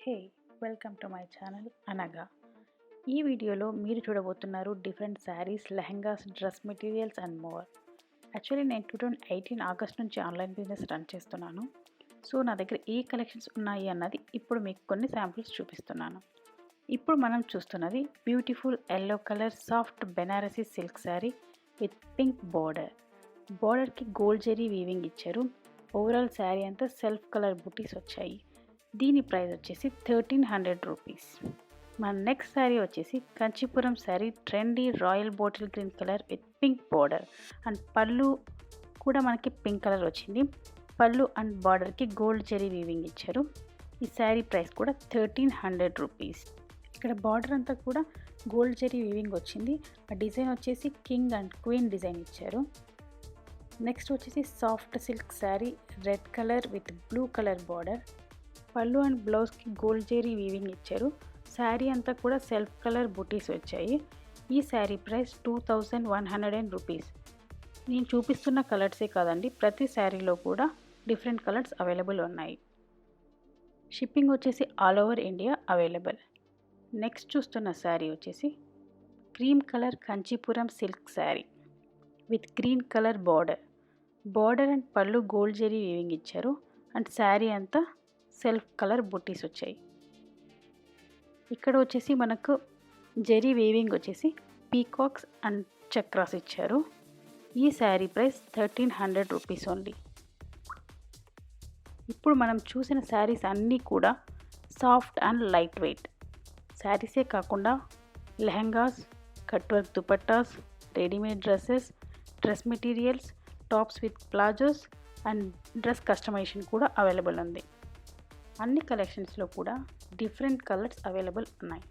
Hey welcome to my channel అనగా. ఈ వీడియోలో మీరు చూడబోతున్నారు different saris, lehengas, dress materials and more. Actually నేను 2018 ఆగస్ట్ నుంచి ఆన్లైన్ బిజినెస్ రన్ చేస్తున్నాను. సో నా దగ్గర ఏ కలెక్షన్స్ ఉన్నాయి అన్నది ఇప్పుడు మీకు కొన్ని శాంపిల్స్ చూపిస్తున్నాను. ఇప్పుడు మనం చూస్తున్నది beautiful yellow colour soft Banarasi silk sari with pink border. బార్డర్కి గోల్డ్ జెరీ వీవింగ్ ఇచ్చారు. ఓవరాల్ శారీ అంతా సెల్ఫ్ కలర్ బుటీస్ వచ్చాయి. దీని ప్రైస్ వచ్చేసి 1300 రూపీస్. మన నెక్స్ట్ శారీ వచ్చేసి Kanchipuram sari, trendy royal bottle green colour with pink border and పళ్ళు కూడా మనకి పింక్ కలర్ వచ్చింది. పళ్ళు అండ్ బార్డర్కి గోల్డ్ జెరీ వీవింగ్ ఇచ్చారు. ఈ శారీ ప్రైస్ కూడా 1300 రూపీస్. ఇక్కడ బార్డర్ అంతా కూడా గోల్డ్ జెరీ వీవింగ్ వచ్చింది. ఆ డిజైన్ వచ్చేసి కింగ్ అండ్ క్వీన్ డిజైన్ ఇచ్చారు. నెక్స్ట్ వచ్చేసి soft silk sari, red colour with blue colour border. పళ్ళు అండ్ బ్లౌజ్కి గోల్డ్ జెరీ వీవింగ్ ఇచ్చారు. శారీ అంతా కూడా సెల్ఫ్ కలర్ బుటీస్ వచ్చాయి. ఈ శారీ ప్రైస్ 2100 రూపీస్. నేను చూపిస్తున్న కలర్సే కాదండి, ప్రతి శారీలో కూడా డిఫరెంట్ కలర్స్ అవైలబుల్ ఉన్నాయి. షిప్పింగ్ వచ్చేసి all over India available. Next చూస్తున్న శారీ వచ్చేసి cream colour Kanchipuram silk sari with green colour border and పళ్ళు గోల్డ్ జెరీ వీవింగ్ ఇచ్చారు అండ్ శారీ అంతా సెల్ఫ్ కలర్ బుట్టీస్ వచ్చాయి. ఇక్కడ వచ్చేసి మనకు జెరీ వీవింగ్ వచ్చేసి పీకాక్స్ అండ్ చక్రాస్ ఇచ్చారు. ఈ శారీ ప్రైస్ 1300 రూపీస్ ఓన్లీ. ఇప్పుడు మనం చూసిన శారీస్ అన్నీ కూడా సాఫ్ట్ అండ్ లైట్ వెయిట్ శారీసే కాకుండా lehengas, cut work dupattas, readymade dresses, dress materials, tops with palazzos and dress customization కూడా అవైలబుల్ ఉంది. అన్ని కలెక్షన్స్లో కూడా డిఫరెంట్ కలర్స్ అవైలబుల్ ఉన్నాయి.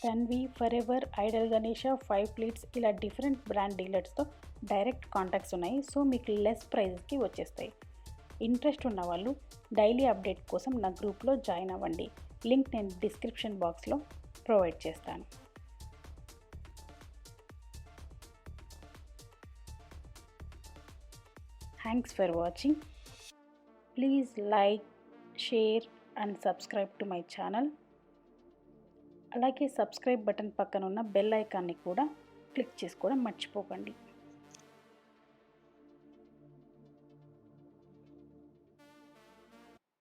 Tanvi, forever, idol Ganesha, 5 plates ఇలా డిఫరెంట్ బ్రాండ్ డీలర్స్తో డైరెక్ట్ కాంటాక్ట్స్ ఉన్నాయి. సో మీకు లెస్ ప్రైజెస్కి వచ్చేస్తాయి. ఇంట్రెస్ట్ ఉన్న వాళ్ళు డైలీ అప్డేట్ కోసం నా గ్రూప్లో జాయిన్ అవ్వండి. లింక్ నేను డిస్క్రిప్షన్ బాక్స్లో ప్రొవైడ్ చేస్తాను. Thanks for watching. Please like, share and subscribe to my channel. అలాగే సబ్స్క్రైబ్ బటన్ పక్కన ఉన్న బెల్ ఐకాన్ని కూడా క్లిక్ చేసుకోవడం మర్చిపోకండి.